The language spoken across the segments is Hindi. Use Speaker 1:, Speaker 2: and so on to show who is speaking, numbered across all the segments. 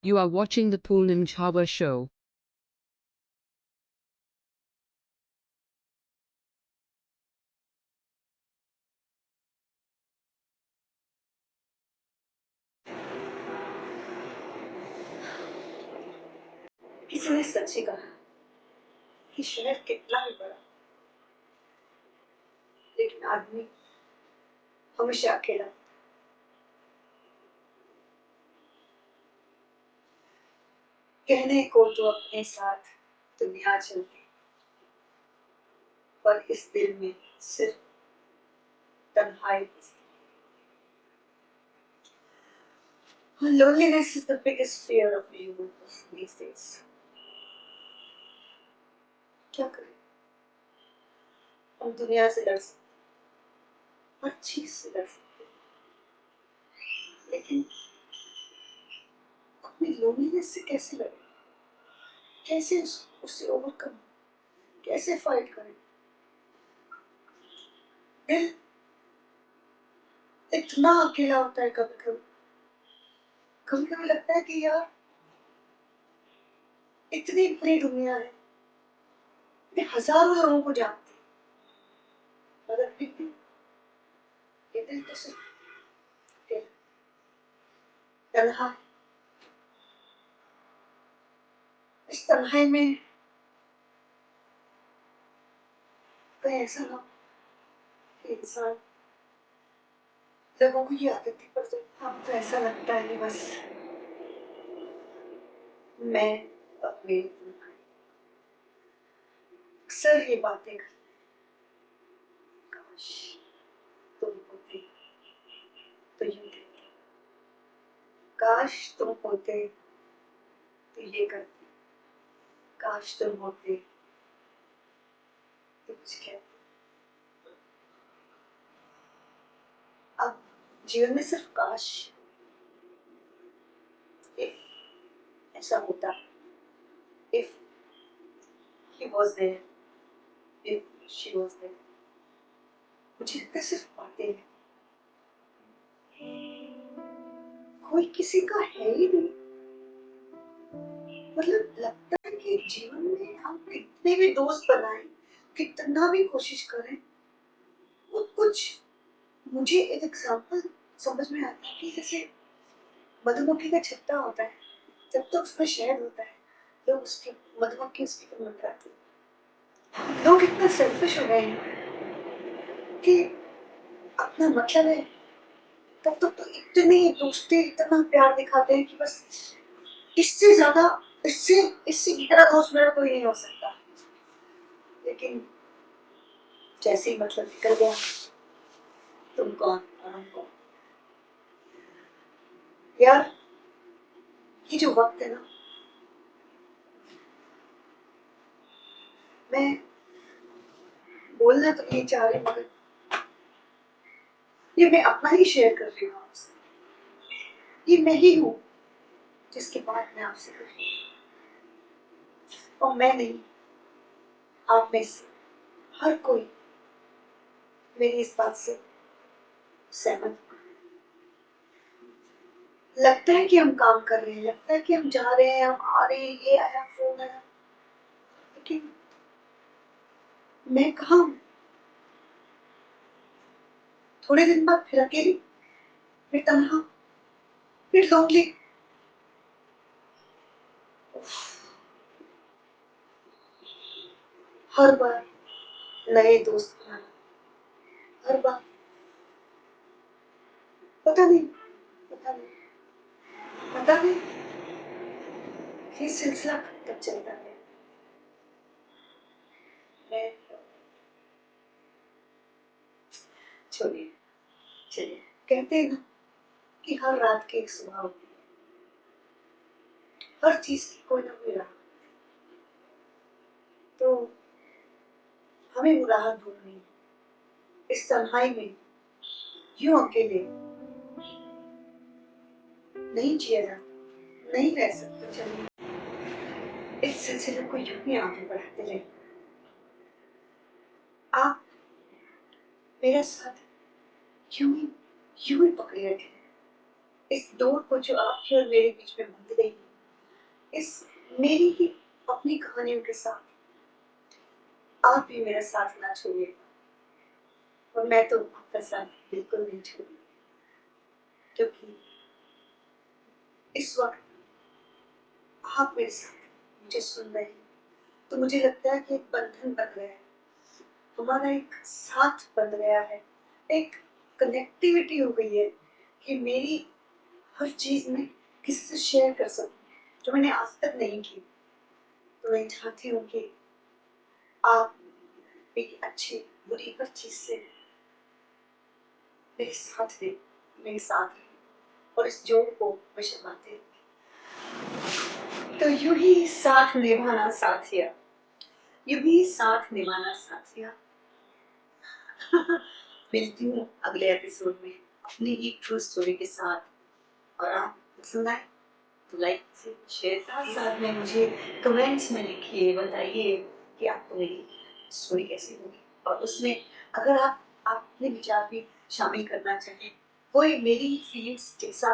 Speaker 1: You are watching the Poonam Jhabbar Show.
Speaker 2: किसी ने सच ही कहा कि शहर कितना भी बड़ा, लेकिन आदमी हमेशा अकेला। कहने को तो अपने साथ दुनिया चलती, पर इस दिल में सिर्फ तन्हाई बसती। Loneliness is the biggest fear of a human these days. क्या करें? हम दुनिया से लड़ सकते, हर चीज से लड़ सकते, लेकिन अपनी लोनलीनेस से कैसे लड़ें? कैसे उसे ओवरकम, कैसे फाइट करें? दिल इतना अकेला होता है कभी कभी। कभी कभी लगता है कि यार इतनी बड़ी दुनिया है, मैं हजारों लोगों को जानती, मगर फिर भी ये दिल तो सिर्फ दिल, तन्हा। इस तन्हाई में कहीं ऐसा ना हो कि इंसान लोगों को ये आदत थी, पर तो अब तो ऐसा लगता है कि बस मैं अपने अक्सर ये बातें करती, काश तुम होते तो यूं देते, काश तुम होते तो ये करते, काश तुम होते तो कुछ कहते। अब जीवन में सिर्फ काश, if ऐसा होता, if he was there, if she was there, मुझे लगता है सिर्फ बातें हैं, कोई किसी का है ही नहीं। मतलब लगता है कि जीवन में हम कितने भी दोस्त बनाएं, कितना भी कोशिश करें, वो कुछ, मुझे एक एग्जांपल समझ में आता है कि जैसे मधुमक्खी का छत्ता होता है, जब तक उसमें शहद होता है तो उसकी मधुमक्खी उसकी मंडराती है। लोग इतना सेल्फिश हो गए हैं कि अपना मतलब है तब तो इतनी दोस्ती, इतना प्यार दिखाते हैं कि बस इससे ज्यादा, इससे इससे गहरा दोस्त मेरा कोई नहीं हो सकता। लेकिन जैसे ही मतलब निकल गया, तुम कौन और हम कौन। यार ये जो वक्त है ना, मैं बोलना तो नहीं चाह रही, मगर ये मैं अपना ही शेयर कर रही हूँ आपसे। ये मैं ही हूँ जिसके बाद मैं आपसे कर रही हूँ, और मैं नहीं, आप में से हर कोई मेरी इस बात से सहमत। लगता है कि हम काम कर रहे हैं, लगता है कि हम जा रहे हैं, हम आ रहे हैं, ये आया फोन आया, लेकिन मैं कहाँ हूँ? थोड़े दिन बाद फिर अकेली, फिर तन्हा, फिर लोनली। हर बार नए दोस्त बनाना, हर बार पता नहीं, पता नहीं, पता नहीं ये सिलसिला कब चलता है। मैं छोड़िए, चलिए, कहते हैं ना कि हर रात की एक सुबह होती है, हर चीज की कोई ना कोई राह, तो हमें वो राह ढूंढनी है। इस तन्हाई में यूं अकेले नहीं जिया जा, नहीं रह सकते। चलिए इस सिलसिले को यूं ही आगे बढ़ाते रहे। आप मेरा साथ यूं ही पकड़े रखे, इस डोर को जो आपके और मेरे बीच में बंध गई, इस मेरी ही अपनी कहानियों के साथ आप भी मेरा साथ ना छोड़िए, और मैं तो आपका साथ बिल्कुल नहीं छोड़ूंगी, क्योंकि इस वक्त आप मेरे साथ मुझे सुन रहे हैं, तो मुझे लगता है कि एक बंधन बन गया है, हमारा एक साथ बन गया है, एक कनेक्टिविटी हो गई है कि मेरी हर चीज में किसी से शेयर कर सकूं जो मैंने आज तक नहीं की। तो मैं चाहती हूँ कि आप एक अच्छी बुरी हर चीज से मेरे साथ दें, मेरे साथ रहें, और इस जोड़ को हमेशा बांधते रहें। तो यूं ही साथ निभाना साथिया, यूं ही साथ निभाना साथिया। मिलती हूँ अगले एपिसोड में अपनी एक ट्रू स्टोरी के साथ, और आप पसंद आए तो लाइक से शेयर, साथ में मुझे कमेंट्स में लिखिए, बताइए कि आपको मेरी स्टोरी कैसी लगी, और उसमें अगर आप अपने विचार भी शामिल करना चाहें, कोई मेरी फीलिंग्स जैसा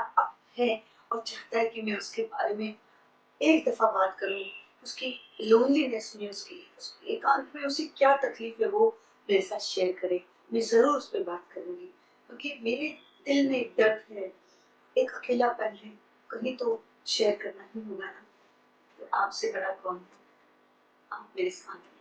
Speaker 2: है और चाहता है कि मैं उसके बारे में एक दफा बात करूं, उसकी लोनलीनेस में, उसकी एकांत में उसे क्या तकलीफ है वो मेरे साथ शेयर करे, मैं जरूर उस पर बात करूंगी, क्योंकि मेरे दिल में एक दर्द है, एक अकेलापन है, कहीं तो शेयर करना ही होगा ना। तो आपसे बड़ा कौन है, आप मेरे साथ हैं।